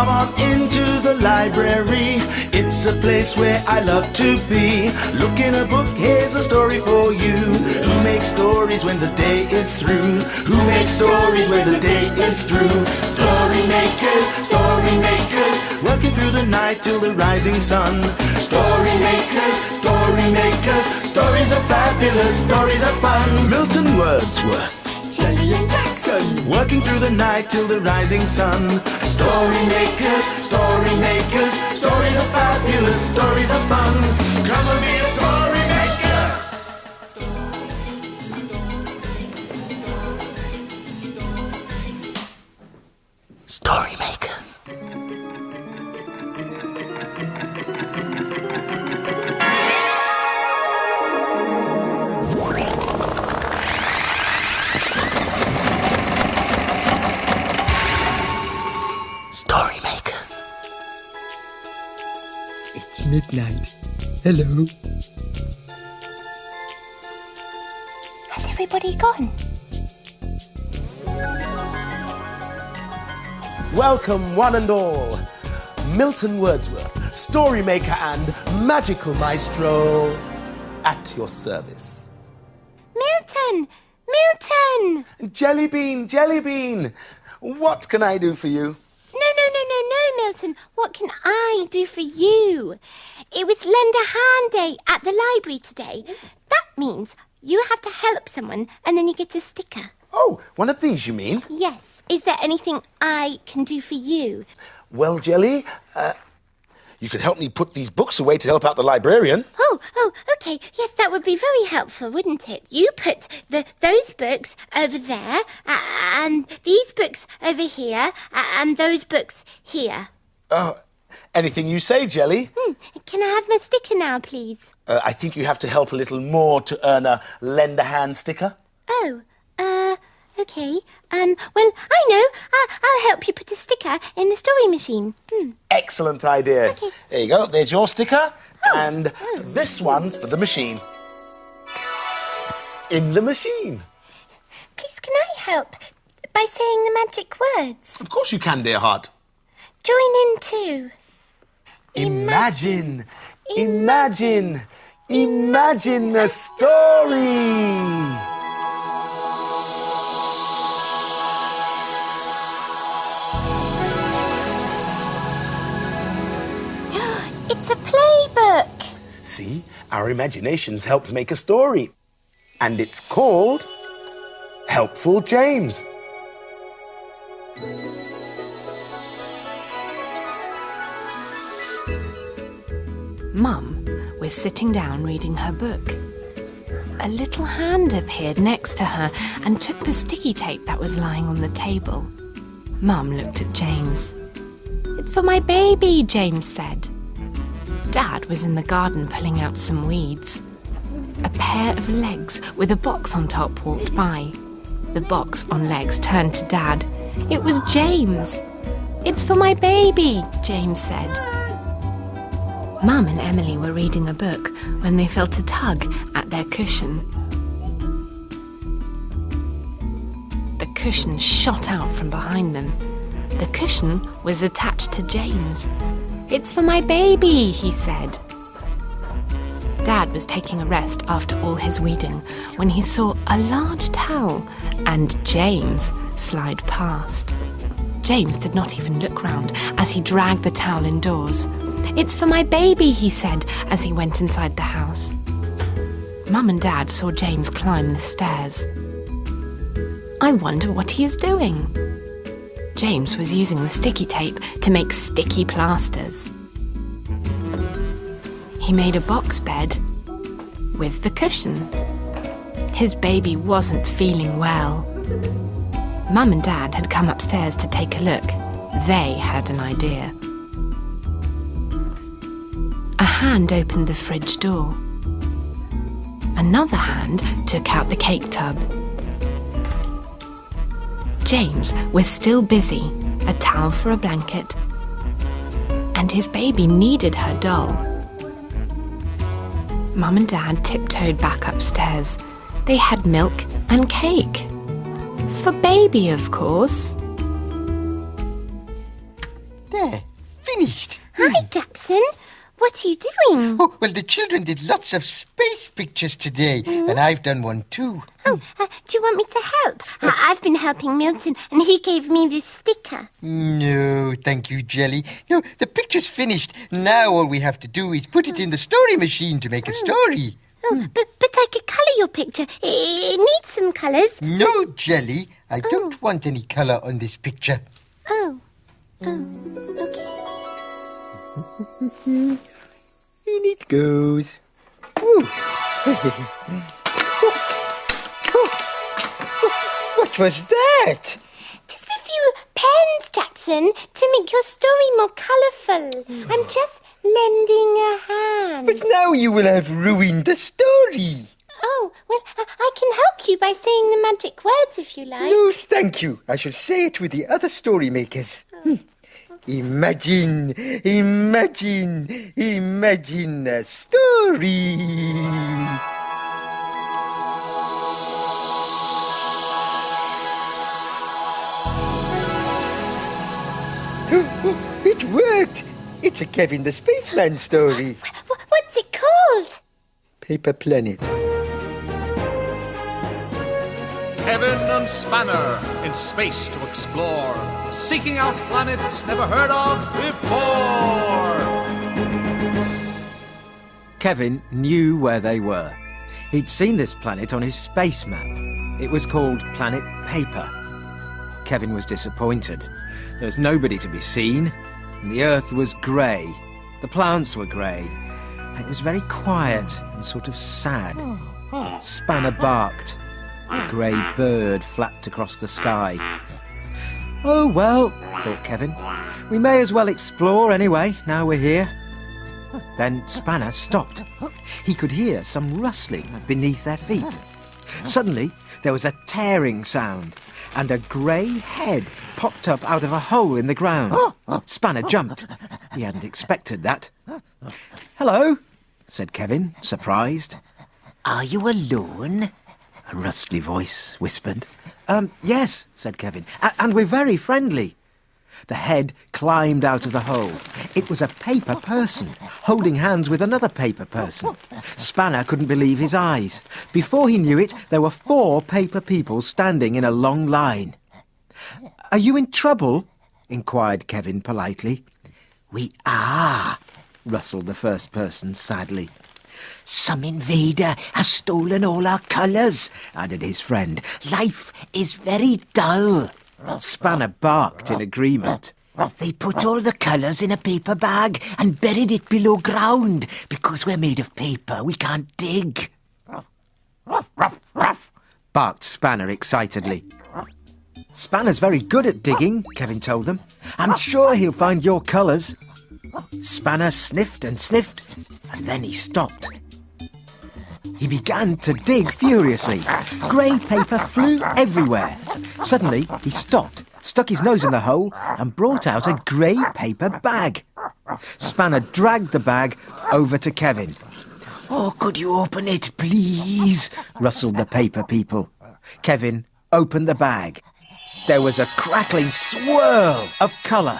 Come on into the library. It's a place where I love to be. Look in a book, here's a story for you. Who makes stories when the day is through? Who makes stories when the day is through? Story makers, working through the night till the rising sun. Story makers, stories are fabulous, stories are fun. Milton Wordsworth, Shelley and Jackson, working through the night till the rising sun. Story makers, stories are fabulous, stories are fun. Come and be a story maker. Story makers. Story makers. It's midnight. Hello. has everybody gone? Welcome, one and all. Milton Wordsworth, story maker and magical maestro, at your service. Milton! Milton! Jellybean, what can I do for you? No, Milton. What can I do for you? It was Lend a Hand Day at the library today. That means you have to help someone and then you get a sticker. Oh, one of these, you mean? Yes. Is there anything I can do for you? Well, Jelly, you could help me put these books away to help out the librarian. Oh, okay. Yes, that would be very helpful, wouldn't it? You put those books over there, and these books over here, and those books here. Oh, anything you say, Jelly. Can I have my sticker now, please? I think you have to help a little more to earn a Lend a Hand sticker. Oh, okay. Well, I know. I'll help you put a sticker in the story machine. Excellent idea. Okay. There you go. There's your sticker. And this one's for the machine. In the machine. Please, can I help by saying the magic words? Of course you can, dear heart. Join in too. Imagine a story. It's a playbook. See, our imaginations helped make a story. And it's called Helpful James. Mum was sitting down reading her book. A little hand appeared next to her and took the sticky tape that was lying on the table. Mum looked at James. "It's for my baby," James said. Dad was in the garden pulling out some weeds. A pair of legs with a box on top walked by. The box on legs turned to Dad. It was James. "It's for my baby," James said. Mum and Emily were reading a book when they felt a tug at their cushion. The cushion shot out from behind them. The cushion was attached to James. "It's for my baby," he said. Dad was taking a rest after all his weeding when he saw a large towel and James slide past. James did not even look round as he dragged the towel indoors. "It's for my baby," he said as he went inside the house. Mum and Dad saw James climb the stairs. "I wonder what he is doing." James was using the sticky tape to make sticky plasters. He made a box bed with the cushion. His baby wasn't feeling well. Mum and Dad had come upstairs to take a look. They had an idea. A hand opened the fridge door. Another hand took out the cake tub. James was still busy, a towel for a blanket, and his baby needed her doll. Mum and Dad tiptoed back upstairs. They had milk and cake. For baby, of course. There. finished. Hi, Jackson. What are you doing? Oh, well, the children did lots of space pictures today, and I've done one too. Oh, do you want me to help? I've been helping Milton, and he gave me this sticker. No, thank you, Jelly. No, the picture's finished. Now all we have to do is put it in the story machine to make a story. Oh, but I could colour your picture. It needs some colours. No, Jelly, I don't want any colour on this picture. Oh, okay. In it goes. Ooh. What was that? Just a few pens, Jackson, to make your story more colourful. I'm just lending a hand. But now you will have ruined the story. Oh, well, I can help you by saying the magic words if you like. No, thank you. I shall say it with the other story makers. Imagine a story. It worked. It's a Kevin the Spaceman story. What's it called? Paper Planet. Kevin and Spanner in space to explore, seeking out planets never heard of before. Kevin knew where they were. He'd seen this planet on his space map. It was called Planet Paper. Kevin was disappointed. There was nobody to be seen, and the Earth was grey. The plants were grey. It was very quiet and sort of sad. Spanner barked. A grey bird flapped across the sky. Oh, well, thought Kevin. We may as well explore anyway, now we're here. Then Spanner stopped. He could hear some rustling beneath their feet. Suddenly, there was a tearing sound, and a grey head popped up out of a hole in the ground. Spanner jumped. He hadn't expected that. Hello, said Kevin, surprised. Are you alone? A rustly voice whispered. Yes, said Kevin, and we're very friendly. The head climbed out of the hole. It was a paper person, holding hands with another paper person. Spanner couldn't believe his eyes. Before he knew it, there were 4 paper people standing in a long line. Are you in trouble? Inquired Kevin politely. We are, rustled the first person sadly. Some invader has stolen all our colours, added his friend. Life is very dull. Spanner barked in agreement. They put all the colours in a paper bag and buried it below ground. Because we're made of paper, we can't dig. Ruff, ruff, barked Spanner excitedly. Spanner's very good at digging, Kevin told them. I'm sure he'll find your colours. Spanner sniffed and sniffed, and then he stopped. He began to dig furiously. Grey paper flew everywhere. Suddenly, he stopped, stuck his nose in the hole, and brought out a grey paper bag. Spanner dragged the bag over to Kevin. Oh, could you open it, please? Rustled the paper people. Kevin opened the bag. There was a crackling swirl of colour.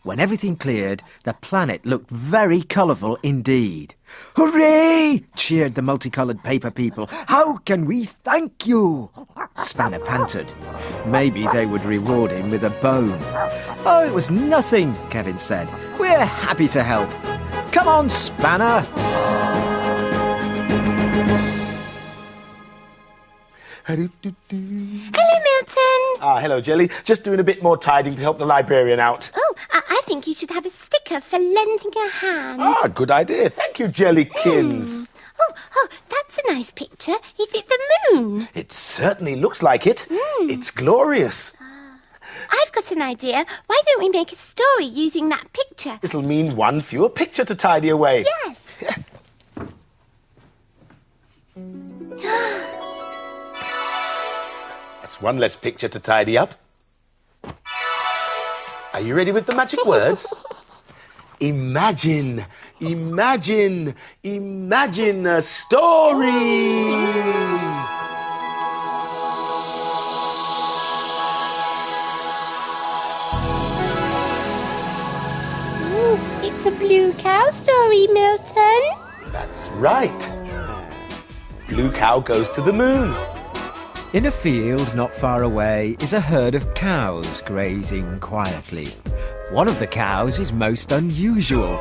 When everything cleared, the planet looked very colourful indeed. Hooray! Cheered the multicoloured paper people. How can we thank you? Spanner panted. Maybe they would reward him with a bone. Oh, it was nothing, Kevin said. We're happy to help. Come on, Spanner! Hello, Milton. Hello, Jelly. Just doing a bit more tidying to help the librarian out. Oh, I think you should have a sticker for lending a hand. Good idea. Thank you, Jellykins. Oh, that's a nice picture. Is it the moon? It certainly looks like it. It's glorious. I've got an idea. Why don't we make a story using that picture? It'll mean one fewer picture to tidy away. Yes. That's one less picture to tidy up. Are you ready with the magic words? Imagine, imagine, imagine a story. story, Milton. That's right. Blue Cow goes to the moon. In a field not far away is a herd of cows grazing quietly. One of the cows is most unusual.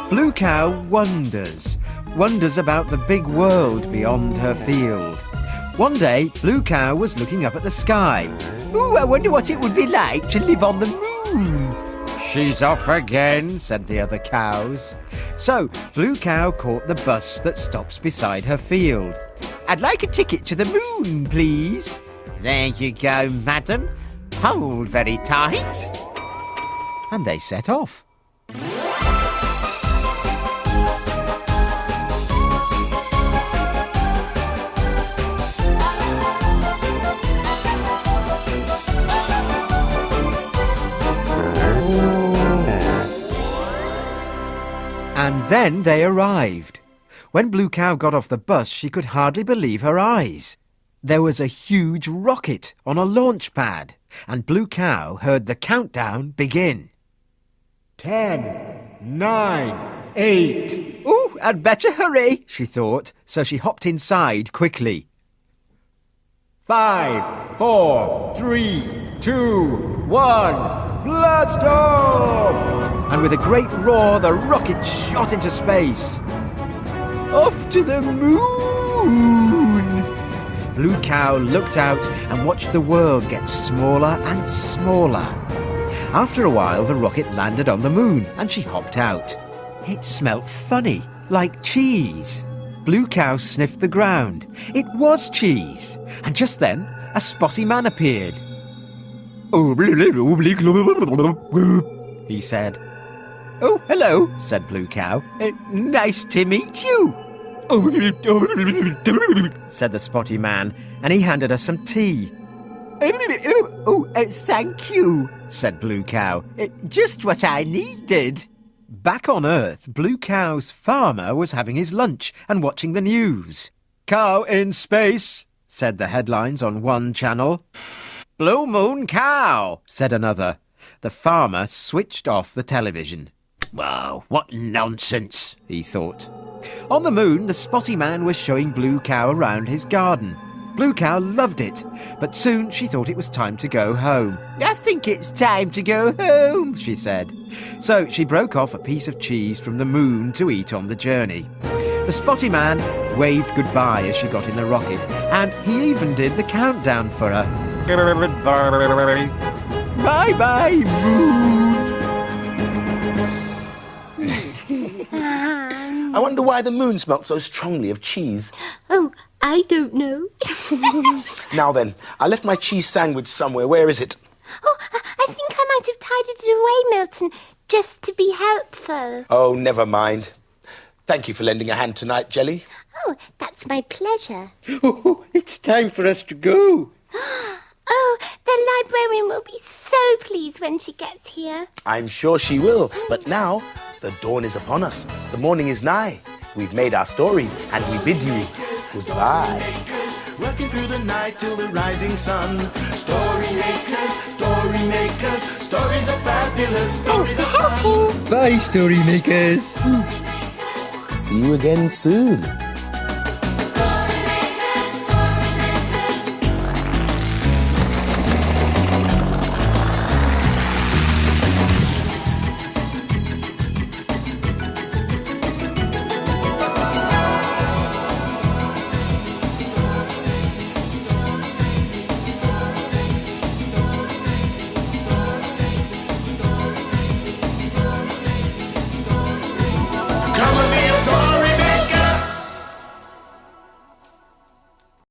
Blue Cow wonders about the big world beyond her field. One day, Blue Cow was looking up at the sky. "Ooh, I wonder what it would be like to live on the moon." "She's off again," said the other cows. So, Blue Cow caught the bus that stops beside her field. "I'd like a ticket to the moon, please." "There you go, madam. Hold very tight." And they set off. And then they arrived. When Blue Cow got off the bus, she could hardly believe her eyes. There was a huge rocket on a launch pad, and Blue Cow heard the countdown begin. 10, 9, 8. "Ooh, I'd better hurry," she thought, so she hopped inside quickly. 5, 4, 3, 2, 1, blast off! And with a great roar, the rocket shot into space. Off to the moon! Blue Cow looked out and watched the world get smaller and smaller. After a while, the rocket landed on the moon and she hopped out. It smelt funny, like cheese. Blue Cow sniffed the ground. It was cheese. And just then, a spotty man appeared. He said. "Oh, hello," said Blue Cow. "Nice to meet you," said the spotty man, and he handed her some tea. Thank you," said Blue Cow. "Just what I needed." Back on Earth, Blue Cow's farmer was having his lunch and watching the news. "Cow in space," said the headlines on one channel. "Blue Moon Cow," said another. The farmer switched off the television. "Wow, what nonsense," he thought. On the moon, the spotty man was showing Blue Cow around his garden. Blue Cow loved it, but soon she thought it was time to go home. "I think it's time to go home," she said. So she broke off a piece of cheese from the moon to eat on the journey. The spotty man waved goodbye as she got in the rocket, and he even did the countdown for her. Bye-bye, moon! I wonder why the moon smelt so strongly of cheese. Oh, I don't know. Now then, I left my cheese sandwich somewhere. Where is it? Oh, I think I might have tidied it away, Milton, just to be helpful. Oh, never mind. Thank you for lending a hand tonight, Jelly. Oh, that's my pleasure. Oh, it's time for us to go. Oh, the librarian will be so pleased when she gets here. I'm sure she will. But now, the dawn is upon us. The morning is nigh. We've made our stories, and we bid you goodbye. Working through the night till the rising sun. Story makers, stories are fabulous. Thanks for helping. Bye, story makers. See you again soon.